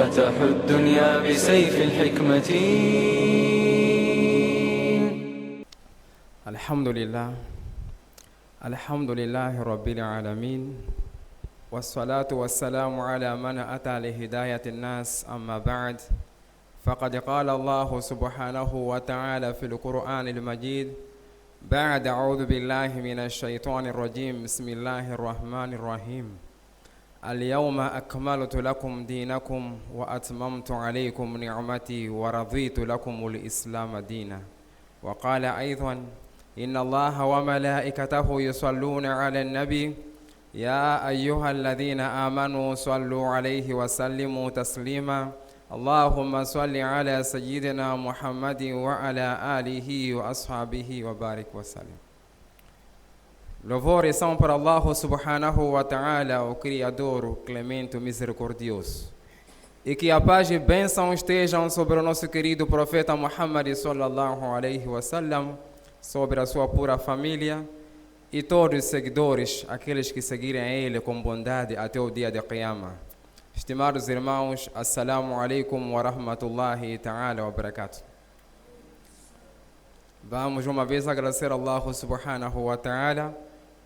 فتحوا الدنيا بسيف الحكمة. الحمد لله رب العالمين، والصلاة والسلام على من أتى لهداية الناس. أما بعد، فقد قال الله سبحانه وتعالى في القرآن المجيد بعد أعوذ بالله من الشيطان الرجيم بسم الله الرحمن الرحيم: اليوم أكملت لكم دينكم وأتممت عليكم نعمتي ورضيت لكم الإسلام دينا. وقال أيضا: إن الله وملائكته يصلون على النبي يا أيها الذين آمنوا صلوا عليه وسلموا تسليما. اللهم صل على سيدنا محمد وعلى آله وأصحابه وبارك وسلم. Louvor e são para Allah subhanahu wa ta'ala, o Criador, o Clemente, o Misericordioso. E que a paz e bênção estejam sobre o nosso querido profeta Muhammad sallallahu alaihi wasallam, sobre a sua pura família e todos os seguidores, aqueles que seguirem a ele com bondade até o dia de Qiyamah. Estimados irmãos, assalamu alaikum wa rahmatullahi ta'ala wa barakatuh. Vamos uma vez agradecer a Allah subhanahu wa ta'ala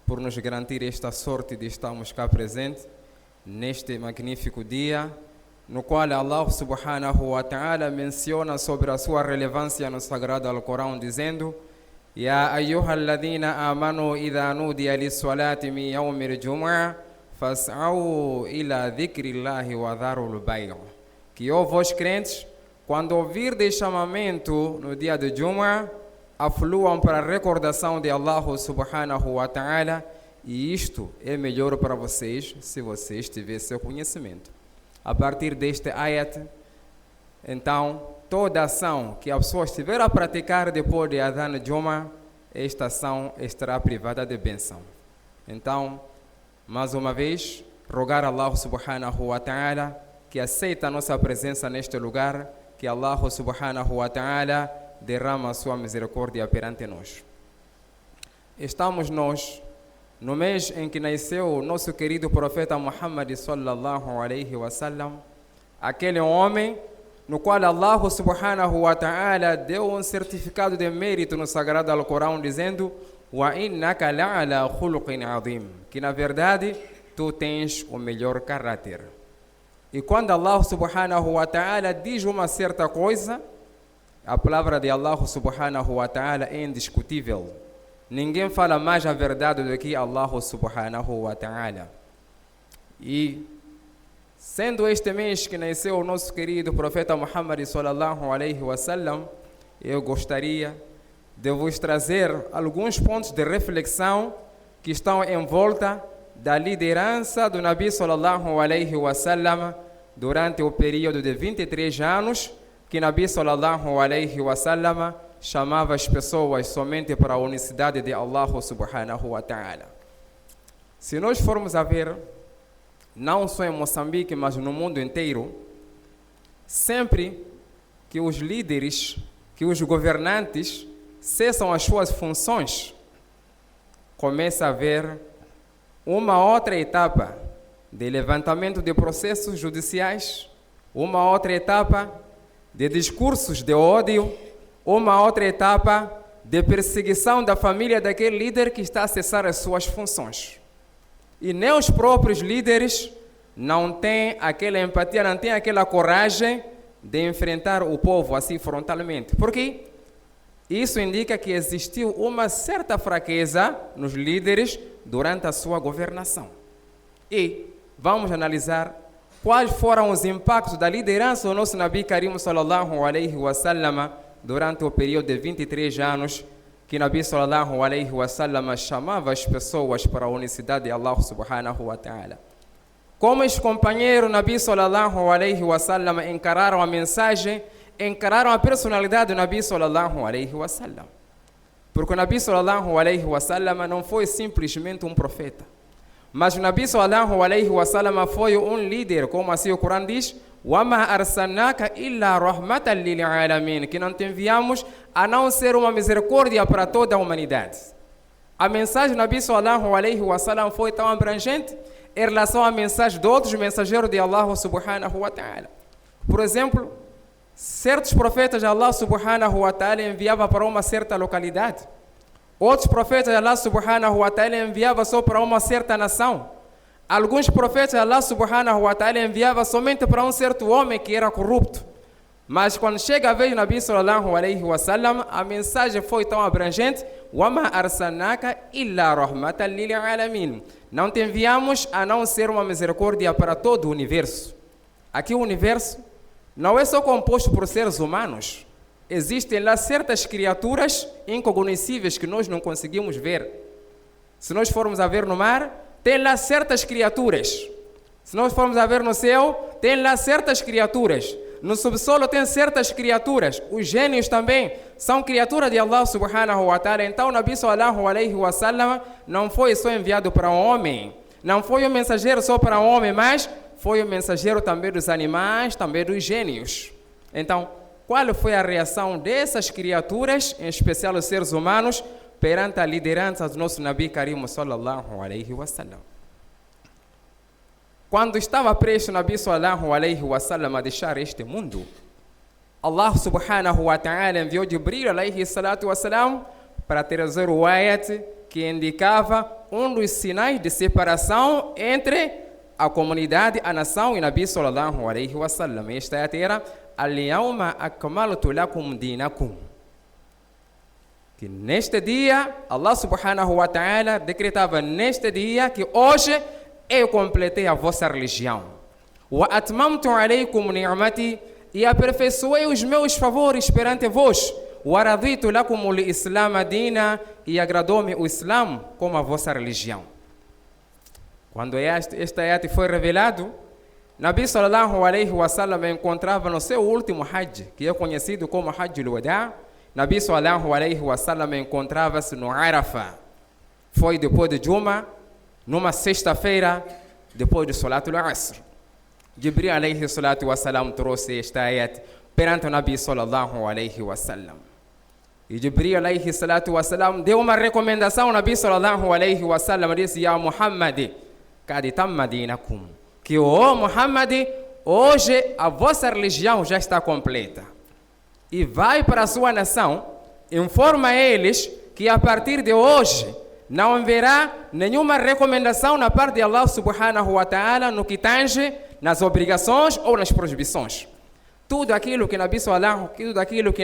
por nos garantir esta sorte de estarmos cá presentes neste magnífico dia, no qual Allah subhanahu wa ta'ala menciona sobre a sua relevância no Sagrado Alcorão, dizendo: Ya ayyuhalladhina amanu idha nudiya lis-salati min yawmil jumu'ah fas'au ila dhikrillahi wa dharul bay'. Que ó vós crentes, quando ouvirdes chamamento no dia de Jumu'ah, afluam para a recordação de Allah subhanahu wa ta'ala, e isto é melhor para vocês se vocês tiverem seu conhecimento. A partir deste ayat, então, toda ação que a pessoa estiver a praticar depois de Adhan Jumu'ah, esta ação estará privada de bênção. Então, mais uma vez, rogar a Allah subhanahu wa ta'ala que aceita a nossa presença neste lugar, que Allah subhanahu wa ta'ala derrama a sua misericórdia perante nós. Estamos nós no mês em que nasceu o nosso querido profeta Muhammad sallallahu alaihi wasallam, aquele homem no qual Allah subhanahu wa ta'ala deu um certificado de mérito no Sagrado Alcorão, dizendo: Wa innaka la'ala khuluqin azim, que na verdade tu tens o melhor caráter. E quando Allah subhanahu wa ta'ala diz uma certa coisa, a palavra de Allah subhanahu wa ta'ala é indiscutível. Ninguém fala mais a verdade do que Allah subhanahu wa ta'ala. E sendo este mês que nasceu o nosso querido profeta Muhammad sallallahu alaihi wasallam, eu gostaria de vos trazer alguns pontos de reflexão que estão em volta da liderança do Nabi sallallahu alaihi wasallam durante o período de 23 anos que Nabi sallallahu alaihi wasallam chamava as pessoas somente para a unicidade de Allah subhanahu wa ta'ala. Se nós formos a ver, não só em Moçambique, mas no mundo inteiro, sempre que os líderes, que os governantes cessam as suas funções, começa a haver uma outra etapa de levantamento de processos judiciais, uma outra etapa de discursos de ódio, uma outra etapa de perseguição da família daquele líder que está a cessar as suas funções. E nem os próprios líderes não têm aquela empatia, não têm aquela coragem de enfrentar o povo assim frontalmente. Por quê? Isso indica que existiu uma certa fraqueza nos líderes durante a sua governação. E vamos analisar quais foram os impactos da liderança do nosso Nabi Karim sallallahu alaihi wasallam durante o período de 23 anos que Nabi sallallahu alaihi wasallam chamava as pessoas para a unicidade de Allah subhanahu wa ta'ala. Como os companheiros Nabi sallallahu alaihi wasallam encararam a mensagem, encararam a personalidade do Nabi sallallahu alaihi wasallam. Porque o Nabi sallallahu alaihi wasallam não foi simplesmente um profeta, mas o Nabi sallallahu alaihi wasallam foi um líder, como assim o Corão diz: وَمَا أَرْسَلْنَاكَ إِلَّا رَحْمَةً لِلْعَالَمِينَ, que não te enviamos a não ser uma misericórdia para toda a humanidade. A mensagem do Nabi sallallahu alaihi wasallam foi tão abrangente em relação à mensagem de outros mensageiros de Allah subhanahu wa ta'ala. Por exemplo, certos profetas de Allah subhanahu wa ta'ala enviava para uma certa localidade. Outros profetas de Allah subhanahu wa ta'ala enviava só para uma certa nação. Alguns profetas de Allah subhanahu wa ta'ala enviava somente para um certo homem que era corrupto. Mas quando chega a vez do Nabi sallallahu alaihi wasallam, a mensagem foi tão abrangente: وَمَا أَرْسَلْنَاكَ إِلَّا رَحْمَةً لِلْعَالَمِينَ. Não te enviamos a não ser uma misericórdia para todo o universo. Aqui o universo não é só composto por seres humanos. Existem lá certas criaturas incognoscíveis que nós não conseguimos ver. Se nós formos a ver no mar, tem lá certas criaturas. Se nós formos a ver no céu, tem lá certas criaturas. No subsolo tem certas criaturas. Os gênios também são criaturas de Allah subhanahu wa ta'ala. Então o Nabi sallallahu alaihi wa sallam não foi só enviado para um homem. Não foi um mensageiro só para um homem, mas foi um mensageiro também dos animais, também dos gênios. Então, qual foi a reação dessas criaturas, em especial os seres humanos, perante a liderança do nosso Nabi Karim sallallahu alaihi wa sallam? Quando estava prestes o Nabi sallallahu alaihi wa sallam a deixar este mundo, Allah subhanahu wa ta'ala enviou Jibril alaihi salatu wa salam para trazer o ayat que indicava um dos sinais de separação entre a comunidade, a nação e Nabi sallallahu alaihi wa sallam. Este ayat era: Al-yawma akmaltu lakum dinakum. Que neste dia, Allah subhanahu wa ta'ala decretava neste dia que hoje eu completei a vossa religião. Wa atmamtu alaykum ni'mati, e aperfeiçoei os meus favores perante vós. Wa raditu lakum al-islam dina, e agradou-me o Islam como a vossa religião. Quando este ayat foi revelado, Nabi sallallahu alaihi wa sallam encontrava no seu último Hajj, que é conhecido como Hajj al-Wada'. Nabi sallallahu alaihi wa sallam encontrava-se no Arafah. Foi depois de Juma, numa sexta-feira, depois do Salat al-Asr. Jibril alaihi salatu wa salam trouxe esta ayat perante o Nabi sallallahu alaihi wa sallam. E Jibril alaihi salatu wa salam deu uma recomendação ao Nabi sallallahu alaihi wa sallam, disse: Ya Muhammad, kad tamma dinakum. Que, ó Muhammad, hoje a vossa religião já está completa. E vai para a sua nação, informa a eles que a partir de hoje não haverá nenhuma recomendação na parte de Allah subhanahu wa ta'ala no que tange nas obrigações ou nas proibições. Tudo aquilo que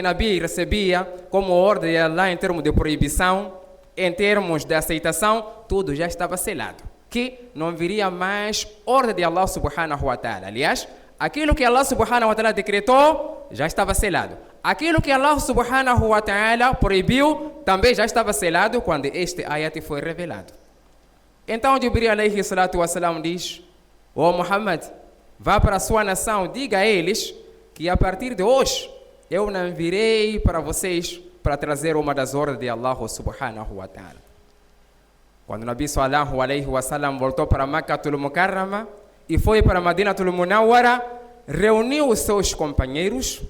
Nabi recebia como ordem de Allah em termos de proibição, em termos de aceitação, tudo já estava selado. Que não viria mais ordem de Allah subhanahu wa ta'ala. Aliás, aquilo que Allah subhanahu wa ta'ala decretou já estava selado. Aquilo que Allah subhanahu wa ta'ala proibiu também já estava selado quando este ayat foi revelado. Então Jibril alaihi salatu wa salam diz: ó Muhammad, vá para a sua nação, diga a eles que a partir de hoje eu não virei para vocês para trazer uma das ordens de Allah subhanahu wa ta'ala. Quando o Nabi sallallahu alaihi wa sallam voltou para Makkatul Mukarrama e foi para Madinatul Munawwara, reuniu os seus companheiros,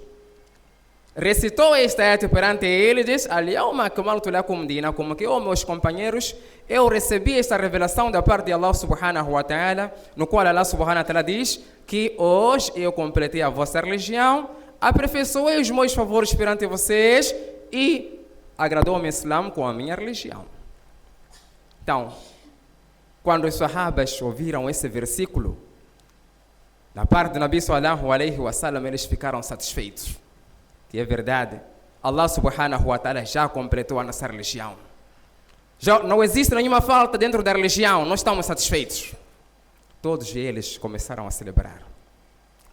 recitou esta ayat perante eles, diz: Al-yawma akmaltu lakum dinakum, que, meus companheiros, eu recebi esta revelação da parte de Allah subhanahu wa ta'ala, no qual Allah subhanahu wa ta'ala diz que hoje eu completei a vossa religião, aperfeiçoei os meus favores perante vocês e agradou-me o Islam com a minha religião. Então, quando os sahabas ouviram esse versículo, da parte do Nabi sallallahu alaihi wa sallam, eles ficaram satisfeitos. Que é verdade, Allah subhanahu wa ta'ala já completou a nossa religião. Já não existe nenhuma falta dentro da religião, nós estamos satisfeitos. Todos eles começaram a celebrar.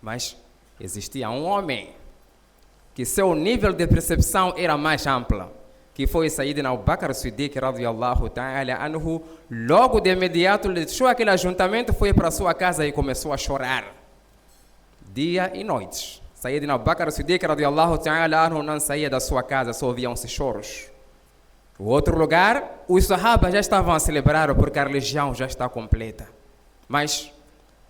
Mas existia um homem que seu nível de percepção era mais amplo, que foi Sayyidina Abu Bakr Siddiq radiyallahu ta'ala anhu. Logo de imediato ele deixou aquele ajuntamento, foi para sua casa e começou a chorar dia e noite. Sayyidina Abu Bakr Siddiq radiyallahu ta'ala anhu não saía da sua casa, só ouviam-se choros. O outro lugar, os sahabas já estavam a celebrar porque a religião já está completa. Mas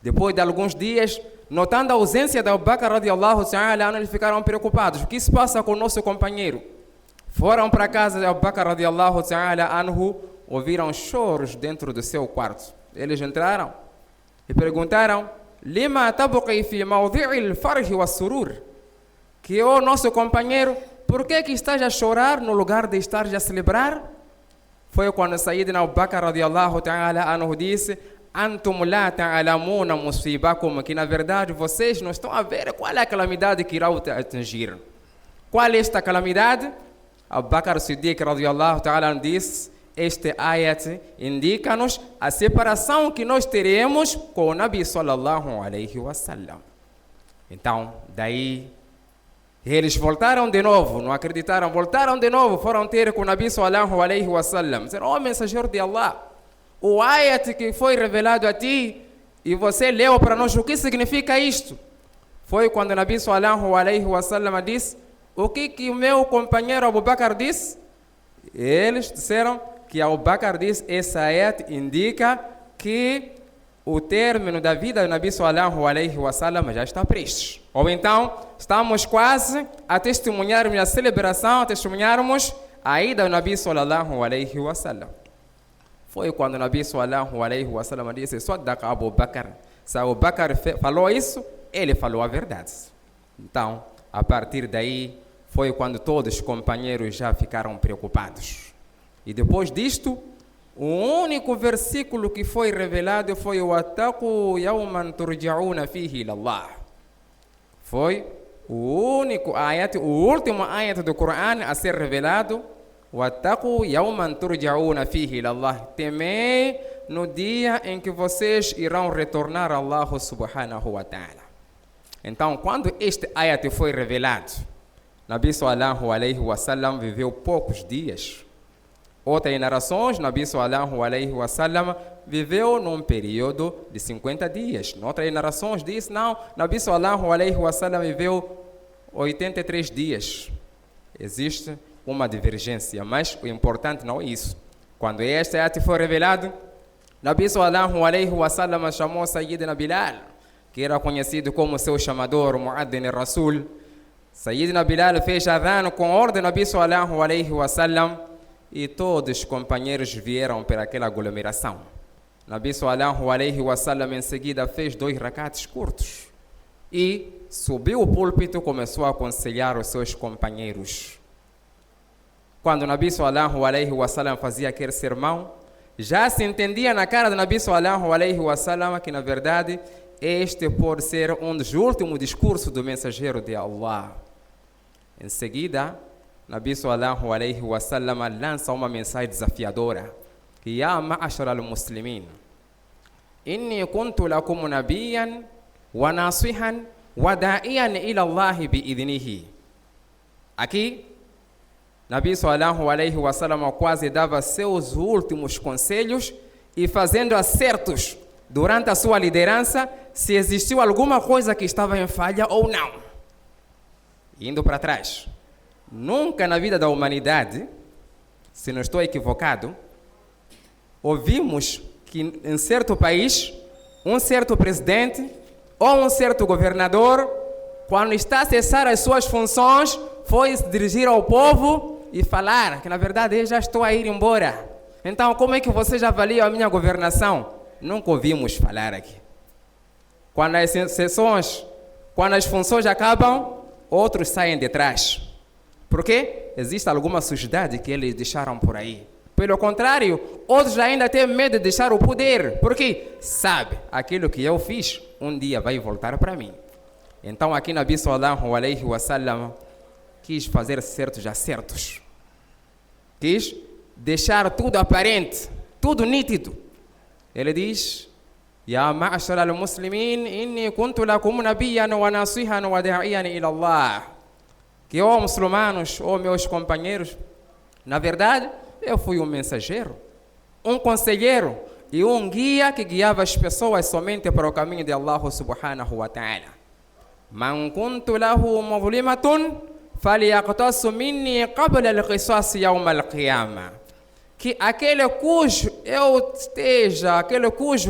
depois de alguns dias, notando a ausência de Abu Bakr radiyallahu ta'ala anhu, eles ficaram preocupados. O que se passa com o nosso companheiro? Foram para a casa de Abu Bakr radiyallahu ta'ala anhu, ouviram choros dentro do seu quarto. Eles entraram e perguntaram: lima tabqi fi mawdi'il farhi wa surur. Que o nosso companheiro, por que estás a chorar no lugar de estar a celebrar? Foi quando Sayyidina Abu Bakr radiyallahu ta'ala anhu disse: Antum la ta'alamuna musibakum, que na verdade vocês não estão a ver qual é a calamidade que irá te atingir. Qual é esta calamidade? Abu Bakr Siddiq radiyallahu ta'ala disse: este ayat indica-nos a separação que nós teremos com o Nabi sallallahu alaihi wasallam. Então, daí, eles voltaram de novo, não acreditaram, voltaram de novo, foram ter com o Nabi sallallahu alaihi wasallam. Disseram: ó mensageiro de Allah, o ayat que foi revelado a ti e você leu para nós, o que significa isto? Foi quando o Nabi sallallahu alaihi wasallam disse: o que o meu companheiro Abu Bakr disse? Eles disseram que Abu Bakr disse: essa ayat indica que o término da vida do Nabi sallallahu alaihi wasallam já está prestes. Ou então, estamos quase a testemunharmos a celebração, a testemunharmos a ida do Nabi sallallahu alaihi wasallam. Foi quando o Nabi sallallahu alaihi wasallam disse: Sadaqa Abu Bakr. Se Abu Bakr falou isso, ele falou a verdade. Então, a partir daí, foi quando todos os companheiros já ficaram preocupados. E depois disto, o único versículo que foi revelado foi o Wattaqu yawman turja'una fihi ilallah. Foi o único ayat, o último ayat do Coran a ser revelado. Wattaqu yawman turja'una fihi ilallah. Temei no dia em que vocês irão retornar a Allah subhanahu wa ta'ala. Então, quando este ayat foi revelado, Nabi sallallahu alaihi wasallam viveu poucos dias. Outras narrações, Nabi sallallahu alaihi wasallam viveu num período de 50 dias. Outras narrações diz: não, Nabi sallallahu alaihi wasallam viveu 83 dias. Existe uma divergência, mas o importante não é isso. Quando este ayat foi revelado, Nabi sallallahu alaihi wasallam chamou Sayyidina Bilal, que era conhecido como seu chamador, Mu'adhin Rasul. Sayyidina Bilal fez adhan com ordem do Nabi sallallahu alaihi wasallam e todos os companheiros vieram para aquela aglomeração. Nabi sallallahu alaihi wasallam em seguida fez 2 rakats curtos e subiu o púlpito e começou a aconselhar os seus companheiros. Quando o Nabi sallallahu alaihi wasallam fazia aquele sermão, já se entendia na cara do Nabi sallallahu alaihi wasallam que na verdade este pode ser um dos últimos discursos do mensageiro de Allah. Em seguida, Nabi sallallahu alaihi wasallam lança uma mensagem desafiadora: que ya ma'ashara al-muslimin, inni kuntu lakum nabiyan wa nasihan wa da'iyan ila Allah bi'idhnihi. Aqui, Nabi sallallahu alaihi wasallam quase dava seus últimos conselhos e fazendo acertos durante a sua liderança, se existiu alguma coisa que estava em falha ou não. Indo para trás, nunca na vida da humanidade, se não estou equivocado, ouvimos que em certo país, um certo presidente ou um certo governador, quando está a cessar as suas funções, foi se dirigir ao povo e falar que na verdade eu já estou a ir embora. Então, como é que vocês avaliam a minha governação? Nunca ouvimos falar aqui. Quando as sessões, quando as funções acabam, outros saem de trás. Por quê? Existe alguma sujidade que eles deixaram por aí. Pelo contrário, outros ainda têm medo de deixar o poder. Porque sabe, aquilo que eu fiz, um dia vai voltar para mim. Então aqui Nabi sallallahu alaihi wasallam quis fazer certos acertos. Quis deixar tudo aparente, tudo nítido. Ele diz: Ya ma'ashara al-muslimin, inni kuntu lakum nabiyyan wa nasihan wa da'iyan ila Allah. Que, ó muçulmanos, ó meus companheiros, na verdade, eu fui um mensageiro, um conselheiro e um guia que guiava as pessoas somente para o caminho de Allah subhanahu wa ta'ala. Man kuntu lahu mazlimatun falyaqtasu minni qabla al-qisas yawm al-qiyamah. Que aquele cujo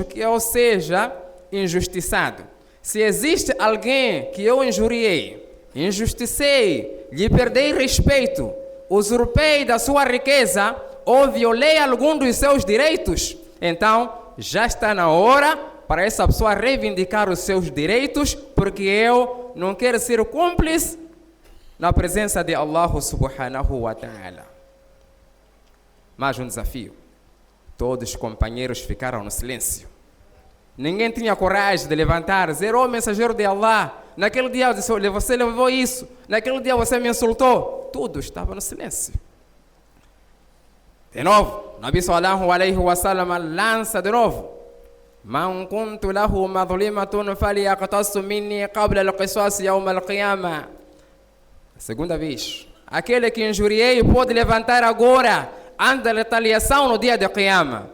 que eu seja injustiçado. Se existe alguém que eu injuriei, injusticei, lhe perdei respeito, usurpei da sua riqueza ou violei algum dos seus direitos, então já está na hora para essa pessoa reivindicar os seus direitos, porque eu não quero ser cúmplice na presença de Allah subhanahu wa ta'ala. Mais um desafio. Todos os companheiros ficaram no silêncio. Ninguém tinha coragem de levantar, dizer: "Oh, mensageiro de Allah, naquele dia você levou isso, naquele dia você me insultou." Tudo estava no silêncio. De novo, Nabi sallallahu alaihi wasallam lança de novo: "Man kuntu lahu madhlimatun falyaqtasu minni qabla al-qisas yawm al-qiyamah." Segunda vez, aquele que injuriei pode levantar agora, antes da retaliação no dia de Qiyamah.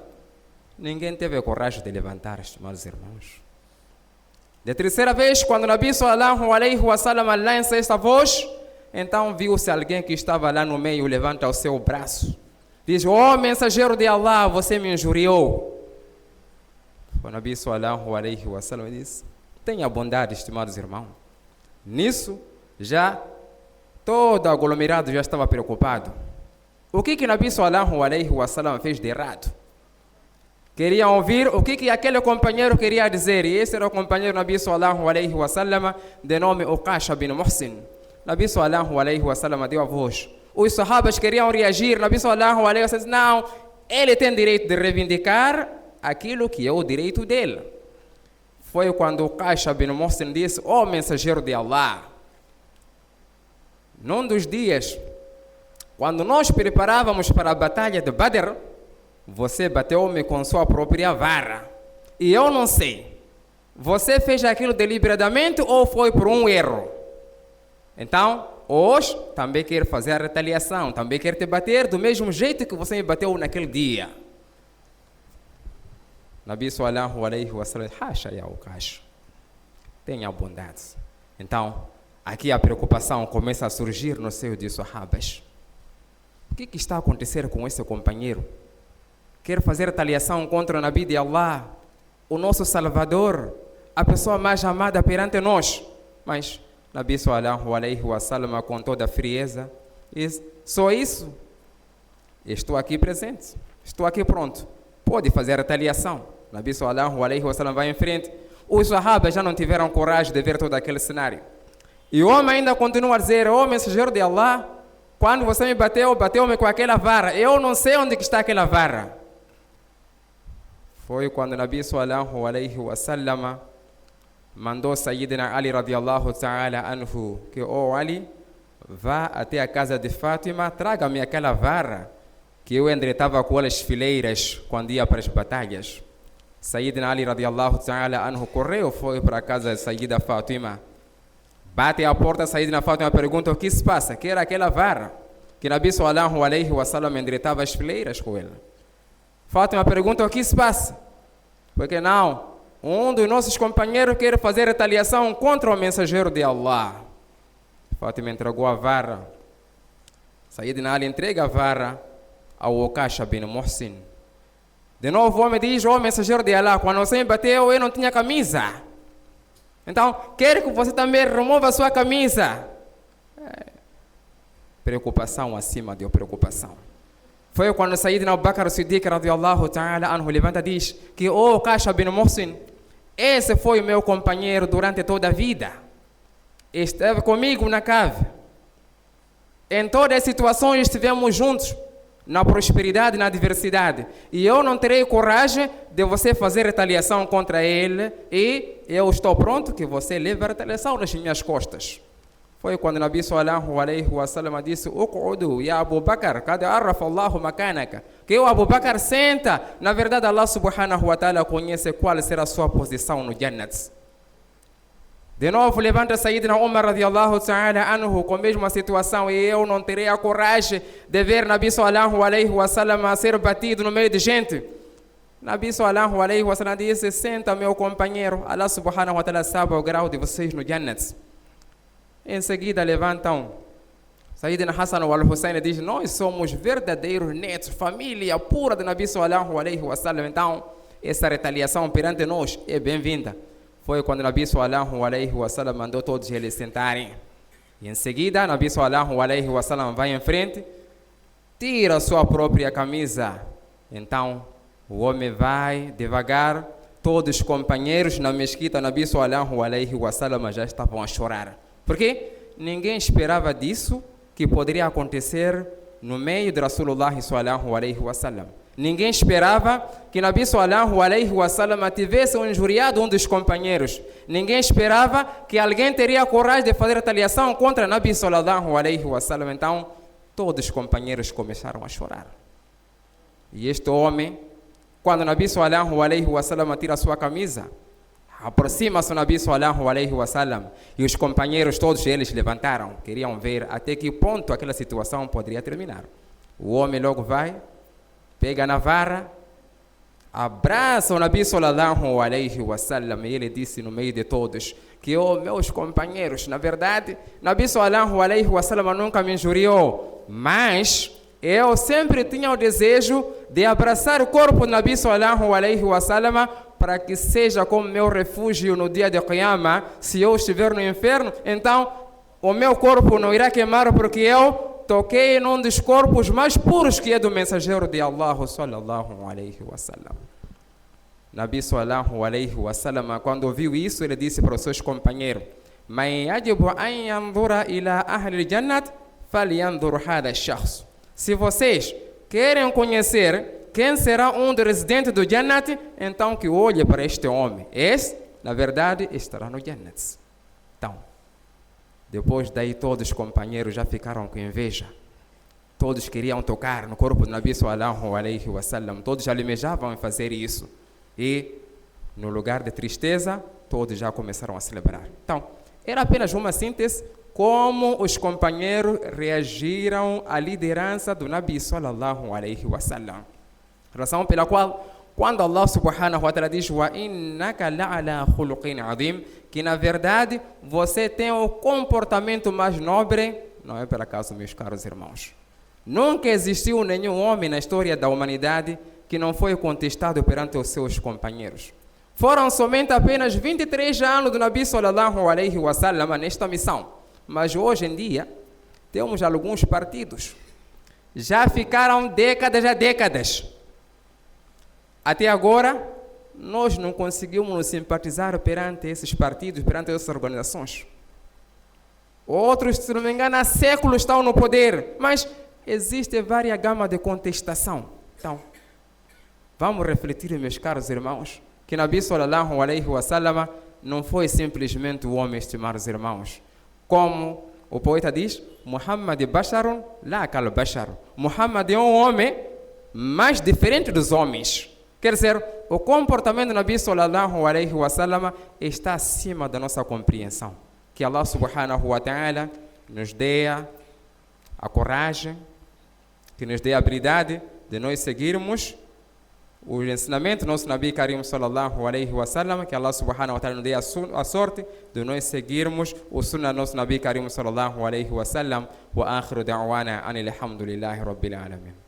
Ninguém teve a coragem de levantar, estimados irmãos. De terceira vez, quando Nabi sallallahu alaihi wasallam lança esta voz, então viu-se alguém que estava lá no meio, levanta o seu braço. Diz: "Oh, mensageiro de Allah, você me injuriou." O Nabi sallallahu alaihi wasallam disse: "Tenha bondade, estimados irmãos." Nisso, já todo aglomerado já estava preocupado. O que Nabi sallallahu alaihi wasallam fez de errado? Queriam ouvir o que aquele companheiro queria dizer. E esse era o companheiro Nabi sallallahu alaihi wasallam, de nome Uqasha bin Muhsin. Nabi sallallahu alaihi wasallam deu a voz. Os sahabas queriam reagir. Nabi sallallahu alaihi wasallam disse: "Não, ele tem direito de reivindicar aquilo que é o direito dele." Foi quando Uqasha bin Muhsin disse: "Oh, mensageiro de Allah, num dos dias, quando nós preparávamos para a batalha de Badr, você bateu-me com sua própria vara. E eu não sei, você fez aquilo deliberadamente ou foi por um erro? Então, hoje também quero fazer a retaliação, também quero te bater do mesmo jeito que você me bateu naquele dia." Nabi sallallahu alaihi wasallam: "Hasha ya Uqasha, tenha bondade." Então, aqui a preocupação começa a surgir no seio de sahabas. O que está a acontecer com esse companheiro? Quer fazer retaliação contra o Nabi de Allah, o nosso Salvador, a pessoa mais amada perante nós. Mas Nabi sallallahu alaihi wasallam, com toda a frieza, diz: "Só isso? Estou aqui presente, estou aqui pronto. Pode fazer retaliação." Nabi sallallahu alaihi wasallam vai em frente. Os sahabas já não tiveram coragem de ver todo aquele cenário. E o homem ainda continua a dizer: "Oh, mensageiro de Allah, quando você me bateu, bateu-me com aquela vara. Eu não sei onde que está aquela vara." Foi quando Nabi sallallahu alaihi wasallam mandou Sayyidina Ali radiallahu ta'ala anhu que: "Oh Ali, vá até a casa de Fátima, traga-me aquela vara que eu endireitava com as fileiras quando ia para as batalhas." Sayyidina Ali radiallahu ta'ala anhu correu, foi para a casa de Sayyida Fátima. Bate à porta, Sayyidina Fátima pergunta: "O que se passa?" Que era aquela vara que Nabi sallallahu alaihi wasallam endireitava as fileiras com ela. Fátima pergunta: "O que se passa?" Porque não, um dos nossos companheiros quer fazer retaliação contra o mensageiro de Allah. Fátima entregou a vara. Sayyidina Ali entrega a vara ao Uqasha bin Muhsin. De novo o homem diz: "Oh, mensageiro de Allah, quando você me bateu, eu não tinha camisa. Então, quero que você também remova a sua camisa." Preocupação acima de preocupação. Foi quando Sayyidina Abu Bakr Siddiq radiallahu ta'ala anhu levanta e diz que: "Oh, Uqasha bin Muhsin, esse foi o meu companheiro durante toda a vida. Esteve comigo na cave. Em todas as situações estivemos juntos, na prosperidade e na adversidade. E eu não terei coragem de você fazer retaliação contra ele. E eu estou pronto que você leve a retaliação nas minhas costas." Foi quando Nabi sallallahu alaihi wasallam disse: "Uq'udu ya Abu Bakr, kad arrafa Allahu makanaka." Que o Abu Bakr senta. Na verdade, Allah subhanahu wa ta'ala conhece qual será a sua posição no Jannat. De novo, levanta Sayyidina Umar radiallahu ta'ala anhu com a mesma situação. E eu não terei a coragem de ver Nabi sallallahu alaihi wasallam a ser batido no meio de gente. Nabi sallallahu alaihi wasallam disse: "Senta, meu companheiro. Allah subhanahu wa ta'ala sabe o grau de vocês no Jannat." Em seguida levantam Sayyidina Hassan al-Hussein e diz: "Nós somos verdadeiros netos, família pura de Nabi sallallahu alaihi wasallam. Então, essa retaliação perante nós é bem-vinda." Foi quando Nabi sallallahu alaihi wasallam mandou todos eles sentarem. E em seguida, Nabi sallallahu alaihi wasallam vai em frente, tira sua própria camisa. Então, o homem vai devagar, todos os companheiros na mesquita, Nabi sallallahu alaihi wasallam já estavam a chorar. Porque ninguém esperava disso que poderia acontecer no meio de Rasulullah sallallahu alaihi wasallam. Ninguém esperava que Nabi sallallahu alaihi wasallam tivesse injuriado um dos companheiros. Ninguém esperava que alguém teria coragem de fazer retaliação contra Nabi sallallahu alaihi wasallam. Então, todos os companheiros começaram a chorar. E este homem, quando Nabi sallallahu alaihi wasallam tira sua camisa, aproxima-se o Nabi sallallahu alaihi wasallam e os companheiros todos eles levantaram, queriam ver até que ponto aquela situação poderia terminar. O homem logo vai, pega na vara, abraça o Nabi sallallahu alaihi wasallam e ele disse no meio de todos que, meus companheiros, na verdade, Nabi sallallahu alaihi wasallam nunca me injuriou, mas eu sempre tinha o desejo de abraçar o corpo do Nabi sallallahu alaihi wasallam para que seja como meu refúgio no dia de Qiyamah. Se eu estiver no inferno, então o meu corpo não irá queimar porque eu toquei num dos corpos mais puros que é do mensageiro de Allah sallallahu alaihi wasallam. Nabi sallallahu alaihi wasallam, quando ouviu isso, ele disse para os seus companheiros: "Man yajibu an yanzura ila ahli al-jannat falyanzur hadha ash-shakhs." Se vocês querem conhecer quem será um dos residentes do Jannat, então que olhe para este homem. Esse, na verdade, estará no Jannat. Então, depois daí todos os companheiros já ficaram com inveja. Todos queriam tocar no corpo do Nabi sallallahu alaihi wasallam. Todos almejavam em fazer isso. E, no lugar de tristeza, todos já começaram a celebrar. Então, era apenas uma síntese como os companheiros reagiram à liderança do Nabi sallallahu alaihi wasallam. Razão pela qual, quando Allah subhanahu wa ta'ala diz "Wa innaka la'ala khuluqin azim", que na verdade você tem o comportamento mais nobre, não é por acaso, meus caros irmãos. Nunca existiu nenhum homem na história da humanidade que não foi contestado perante os seus companheiros. Foram somente apenas 23 anos do Nabi sallallahu alaihi wasallam nesta missão. Mas hoje em dia, temos alguns partidos. Já ficaram décadas. Até agora, nós não conseguimos nos simpatizar perante esses partidos, perante essas organizações. Outros, se não me engano, há séculos estão no poder, mas existe várias gamas de contestação. Então, vamos refletir, meus caros irmãos, que Nabi sallallahu alaihi wasallam não foi simplesmente o homem, estimados irmãos. Como o poeta diz, Muhammad basharun la kal bashar. Muhammad é um homem mais diferente dos homens. Quer dizer, o comportamento do Nabi sallallahu alaihi wasallam está acima da nossa compreensão. Que Allah subhanahu wa ta'ala nos dê a coragem, que nos dê a habilidade de nós seguirmos o ensinamento do nosso Nabi Karim sallallahu alaihi wasallam, que Allah subhanahu wa ta'ala nos dê a sorte de nós seguirmos o sunnah do nosso Nabi Karim sallallahu alaihi wasallam. Wa akhiru da'wana anil hamdulillahi rabbil alamin.